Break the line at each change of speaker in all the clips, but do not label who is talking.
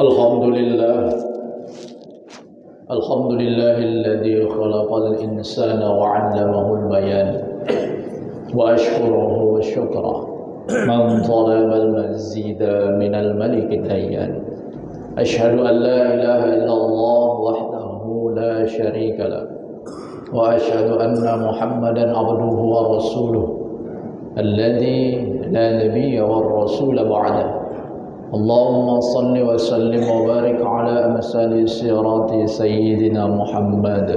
Alhamdulillah Alhamdulillahilladzi khalaqal insana wa 'allamahul bayan wa ashkuruhu wa syukra man talabal mazida minal malikid dayyan ashhadu an la ilaha illallah wahdahu la syarika lah wa ashhadu anna muhammadan abduhu wa rasuluh alladzi la nabiyya war rasul ba'dahu Allahumma salli wa sallim wa barik ala amsali sirati sayyidina Muhammad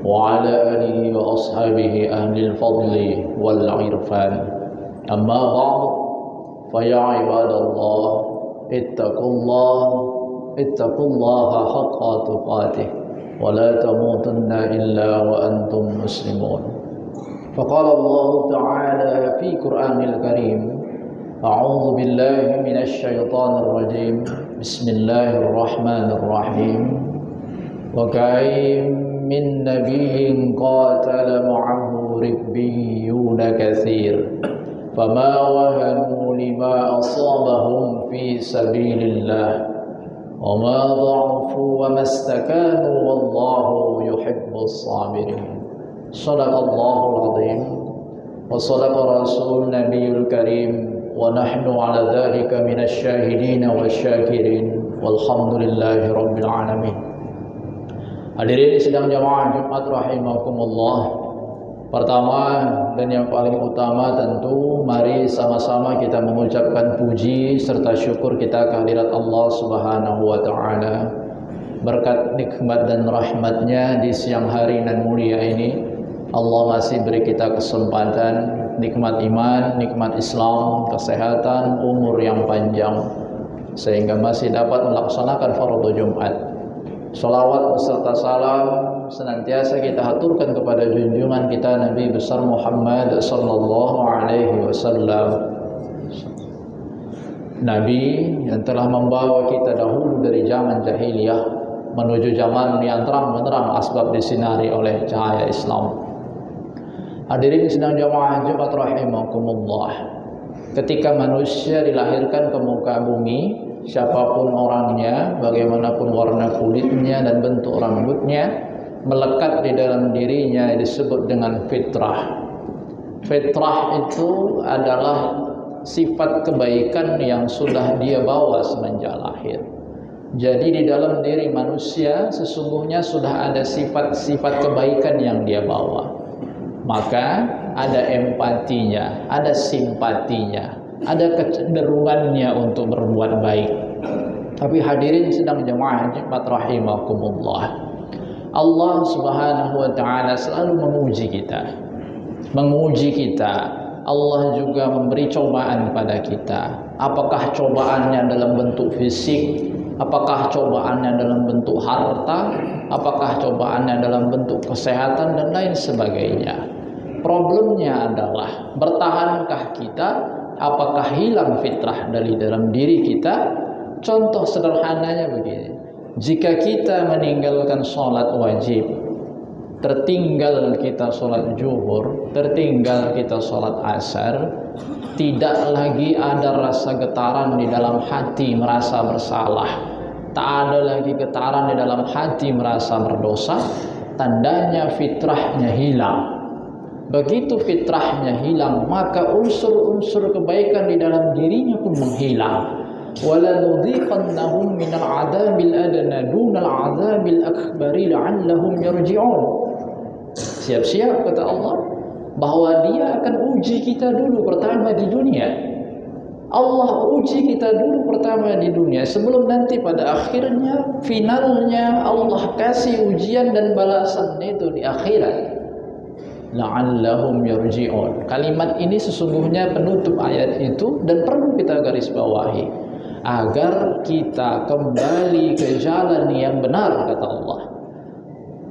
wa ala alihi wa ashabihi ahli al-fadli wal irfan amma ba'd fa ya ibadallah ittaqullaha haqqa tuqatih wa la tamutunna illa wa antum muslimun faqala Allah ta'ala fi Qur'anil Karim أعوذ بالله من الشيطان الرجيم بسم الله الرحمن الرحيم وكأين من نبي قاتل معه ربيون كثير فما وهنوا لما أصابهم في سبيل الله وما ضعفوا وما استكانوا والله يحب الصابرين صدق الله العظيم وصدق رسول النبي الكريم ونحن على ذلك من الشاهدين والشاكرين walhamdulillahi rabbil alamin. Hadirin sidang jamaah Jumat rahimakumullah. Pertama dan yang paling utama tentu mari sama-sama kita mengucapkan puji serta syukur kita kehadirat Allah Subhanahu wa taala. Berkat nikmat dan rahmatnya di siang hari nan mulia ini Allah masih beri kita kesempatan nikmat iman, nikmat Islam, kesehatan, umur yang panjang sehingga masih dapat melaksanakan fardu Jumat. Salawat beserta salam senantiasa kita haturkan kepada junjungan kita Nabi besar Muhammad sallallahu alaihi wasallam. Nabi yang telah membawa kita dahulu dari zaman jahiliyah menuju zaman yang terang benderang asbab disinari oleh cahaya Islam. Hadirin sedang jamaah Jumat rahimakumullah. Ketika manusia dilahirkan ke muka bumi, siapapun orangnya, bagaimanapun warna kulitnya dan bentuk rambutnya, melekat di dalam dirinya disebut dengan fitrah. Fitrah itu adalah sifat kebaikan yang sudah dia bawa semenjak lahir. Jadi di dalam diri manusia sesungguhnya sudah ada sifat-sifat kebaikan yang dia bawa. Maka ada empatinya, ada simpatinya, ada kecenderungannya untuk berbuat baik. Tapi hadirin sedang jemaah Jumat rahimakumullah, Allah Subhanahu wa taala selalu menguji kita. Allah juga memberi cobaan pada kita. Apakah cobaannya dalam bentuk fisik? Apakah cobaannya dalam bentuk harta? Apakah cobaannya dalam bentuk kesehatan dan lain sebagainya? Problemnya adalah bertahankah kita? Apakah hilang fitrah dari dalam diri kita? Contoh sederhananya begini. Jika kita meninggalkan sholat wajib, tertinggal kita sholat zuhur, tertinggal kita sholat asar, tidak lagi ada rasa getaran di dalam hati merasa bersalah, tak ada lagi getaran di dalam hati merasa berdosa, tandanya fitrahnya hilang. Begitu fitrahnya hilang, maka unsur-unsur kebaikan di dalam dirinya pun menghilang. وَلَنُذِيقَنَّهُمْ مِنَ الْعَذَابِ الْأَدْنَى دُونَ الْعَذَابِ الْأَكْبَرِ لَعَلَّهُمْ يَرْجِعُونَ. Siap-siap kata Allah bahwa Dia akan uji kita dulu pertama di dunia. Allah uji kita dulu pertama di dunia sebelum nanti pada akhirnya finalnya Allah kasih ujian dan balasannya itu di akhirat. La'allahum yarji'un. Kalimat ini sesungguhnya penutup ayat itu dan perlu kita garis bawahi agar kita kembali ke jalan yang benar kata Allah.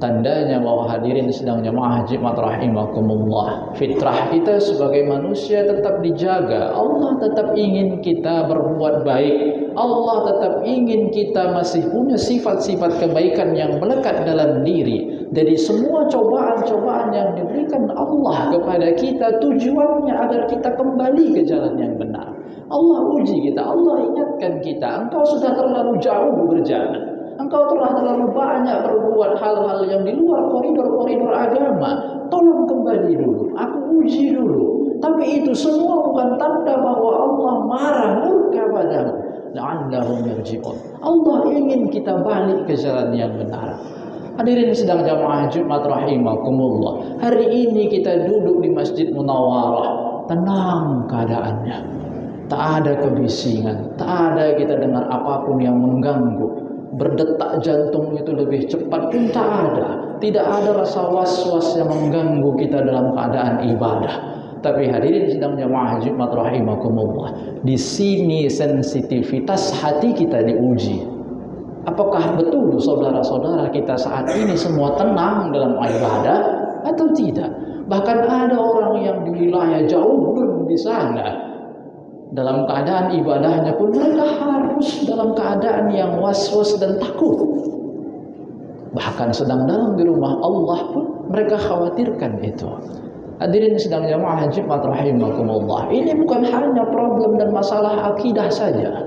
Tandanya bahwa hadirin sedang jemaah Jumat rahimakumullah, fitrah kita sebagai manusia tetap dijaga. Allah tetap ingin kita berbuat baik. Allah tetap ingin kita masih punya sifat-sifat kebaikan yang melekat dalam diri. Jadi semua cobaan-cobaan yang diberikan Allah kepada kita tujuannya agar kita kembali ke jalan yang benar. Allah uji kita, Allah ingatkan kita, engkau sudah terlalu jauh berjalan. Engkau telah terlalu banyak berbuat hal-hal yang di luar koridor-koridor agama. Tolong kembali dulu, aku uji dulu. Tapi itu semua bukan tanda bahwa Allah marah, murka padamu. La'allahum yarji'un. Allah ingin kita balik ke jalan yang benar. Hadirin sedang jamaah Jumat rahimakumullah. Hari ini kita duduk di Masjid Munawwarah, tenang keadaannya. Tak ada kebisingan, tak ada kita dengar apapun yang mengganggu. Berdetak jantung itu lebih cepat pun tak ada. Tidak ada rasa was-was yang mengganggu kita dalam keadaan ibadah. Tapi hadirin sedang jamaah Jumat rahimakumullah, di sini sensitivitas hati kita diuji. Apakah betul saudara-saudara kita saat ini semua tenang dalam ibadah atau tidak? Bahkan ada orang yang di wilayah jauh di sana, dalam keadaan ibadahnya pun mereka harus dalam keadaan yang was-was dan takut. Bahkan sedang dalam di rumah Allah pun mereka khawatirkan itu. Hadirin sedang jamaah Jumat rahimakumullah, ini bukan hanya problem dan masalah akidah saja.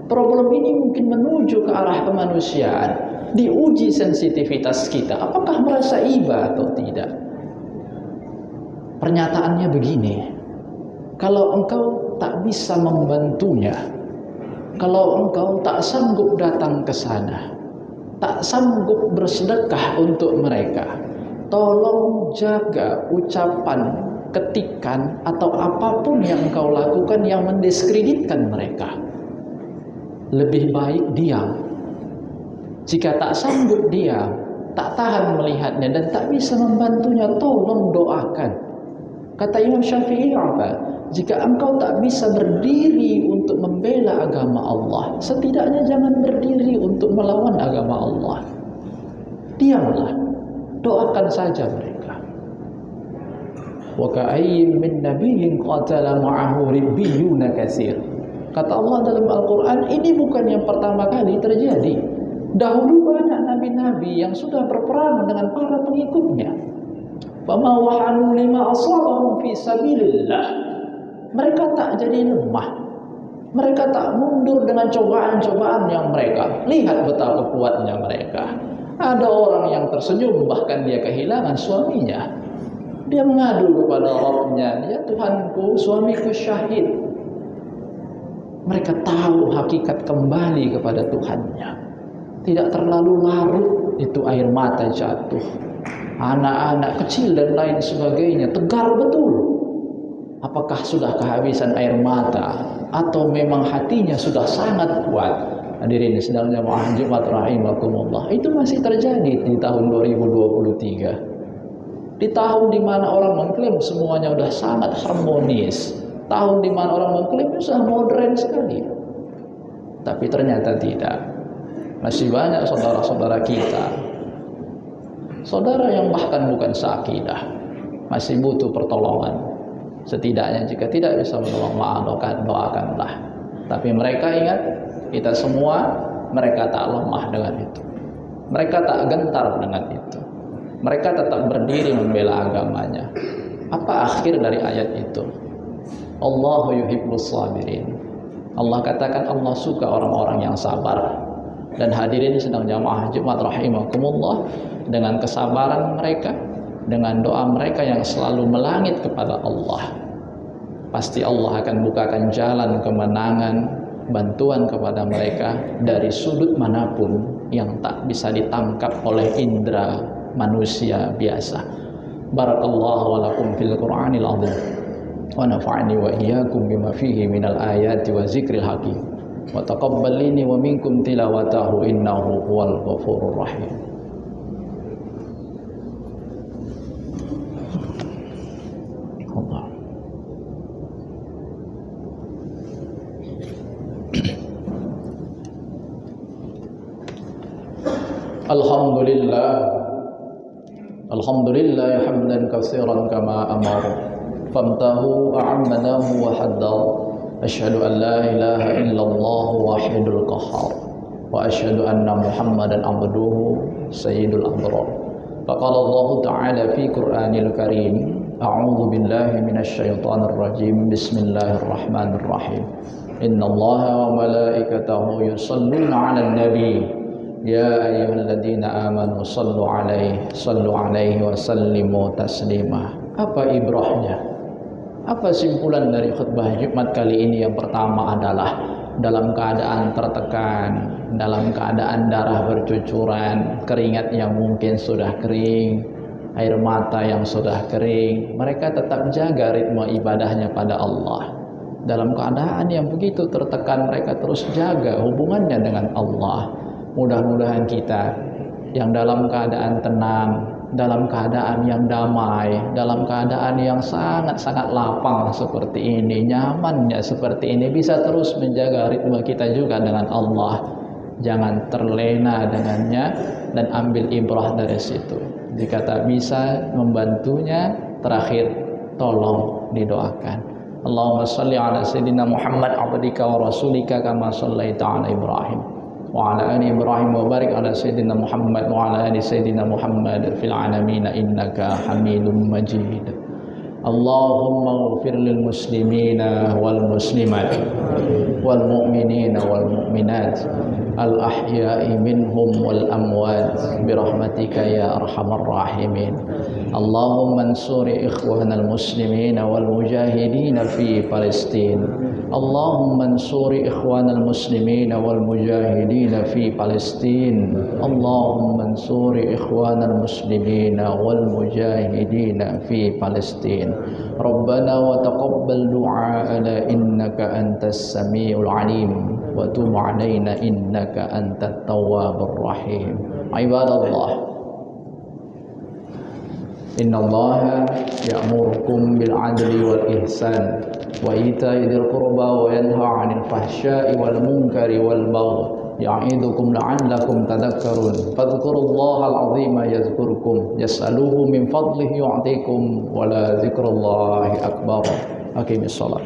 Problem ini mungkin menuju ke arah kemanusiaan. Diuji sensitivitas kita, apakah merasa iba atau tidak. Pernyataannya begini, kalau engkau tak bisa membantunya, kalau engkau tak sanggup datang ke sana, tak sanggup bersedekah untuk mereka, tolong jaga ucapan, ketikan atau apapun yang engkau lakukan yang mendiskreditkan mereka. Lebih baik diam. Jika tak sanggup diam, tak tahan melihatnya dan tak bisa membantunya, tolong doakan. Kata Imam Syafi'i apa? Jika engkau tak bisa berdiri untuk membela agama Allah, setidaknya jangan berdiri untuk melawan agama Allah. Diamlah, doakan saja mereka. Wa ka'ayyin min nabiyyin qatala ma'ahu ribbiyuna katsir. Kata Allah dalam Al-Quran, ini bukan yang pertama kali terjadi. Dahulu banyak nabi-nabi yang sudah berperang dengan para pengikutnya. Fama wahanu lima asabahum fi sabilillah. Mereka tak jadi lemah. Mereka tak mundur dengan cobaan-cobaan yang mereka. Lihat betapa kuatnya mereka. Ada orang yang tersenyum, bahkan dia kehilangan suaminya. Dia mengadu kepada Rabbnya, ya Tuhanku, suamiku syahid. Mereka tahu hakikat kembali kepada Tuhannya. Tidak terlalu larut itu air mata jatuh. Anak-anak kecil dan lain sebagainya tegar betul. Apakah sudah kehabisan air mata atau memang hatinya sudah sangat kuat? Hadirin sedang jamaah Jumat rahimakumullah, itu masih terjadi di tahun 2023. Di tahun di mana orang mengklaim semuanya sudah sangat harmonis. Tahun di mana orang mengklaim sudah modern sekali. Tapi ternyata tidak. Masih banyak saudara-saudara kita, saudara yang bahkan bukan seakidah, masih butuh pertolongan. Setidaknya jika tidak bisa menolong, doakanlah. Tapi mereka ingat, kita semua, mereka tak lemah dengan itu. Mereka tak gentar dengan itu. Mereka tetap berdiri membela agamanya. Apa akhir dari ayat itu? Allahu yuhibbus sabirin. Allah katakan Allah suka orang-orang yang sabar. Dan hadirin sedang jamaah Jumat rahimakumullah, dengan kesabaran mereka, dengan doa mereka yang selalu melangit kepada Allah, pasti Allah akan bukakan jalan kemenangan, bantuan kepada mereka dari sudut manapun yang tak bisa ditangkap oleh indera manusia biasa. Barakallahu wa lakum fil Qur'anil azim. Wa nafa'ani wa iyyakum bima fihi minal ayati wa zikril hakim. Wa taqabbal minni wa minkum tilawatahu innahu huwal ghafurur rahim. Allah. Alhamdulillah hamdan katsiran kama amara. Famtahu a'ammanahu wa haddar. Asyhadu an la ilaha illallah wahidul qahhar wa asyhadu anna Muhammadan abduhu sayyidul abrar. Faqala Allah ta'ala fi Qur'anil Karim, a'udzu billahi minasy syaithanir rajim. Bismillahirrahmanirrahim. Innallaha wa malaikatahu yusalluna 'alan nabi. Ya ayyuhalladzina amanu sallu 'alaihi wa sallimu taslima. Apa ibrahnya? Apa simpulan dari khutbah Jumat kali ini? Yang pertama adalah dalam keadaan tertekan, dalam keadaan darah bercucuran, keringat yang mungkin sudah kering, air mata yang sudah kering, mereka tetap jaga ritme ibadahnya pada Allah. Dalam keadaan yang begitu tertekan, mereka terus jaga hubungannya dengan Allah. Mudah-mudahan kita yang dalam keadaan tenang, dalam keadaan yang damai, dalam keadaan yang sangat-sangat lapang seperti ini, nyamannya seperti ini, bisa terus menjaga ritme kita juga dengan Allah. Jangan terlena dengannya dan ambil ibrah dari situ. Jika tak bisa membantunya, terakhir tolong didoakan. Allahumma salli ala sayyidina Muhammad abdika wa rasulika kama sallaita ala Ibrahim wa ala ali Ibrahim wa barik ala sayyidina Muhammad wa ala ali sayyidina Muhammad fil alamin innaka Hamidum Majid. Allahumma ighfir lil muslimina wal muslimat wal mu'minina wal mu'minat al ahya'i minhum wal amwat birahmatika ya arhamar rahimin. Allahumma ansuri ikhwanal muslimina wal mujahidina fi Palestin. Allahumma ansuri ikhwanal muslimina wal mujahidina fi Palestin. Allahumma ansuri ikhwanal muslimina wal mujahidina fi Palestin. Rabbana wa taqabbal du'aana innaka antas samiul alim wa tub 'alaina innaka antat tawwabur rahim. Ibadallah, innallaha ya'murukum bil 'adli wal ihsan wa ita'i dzil qurba wa yanha 'anil fahsya'i wal munkari wal baghi ya'idukum la'allakum tadhakkarun. Fadhkurullahal 'azima yazkurkum yas'aluhu min fadlihi yu'tikum wa la dzikrullahi akbar. Aqimis shalah.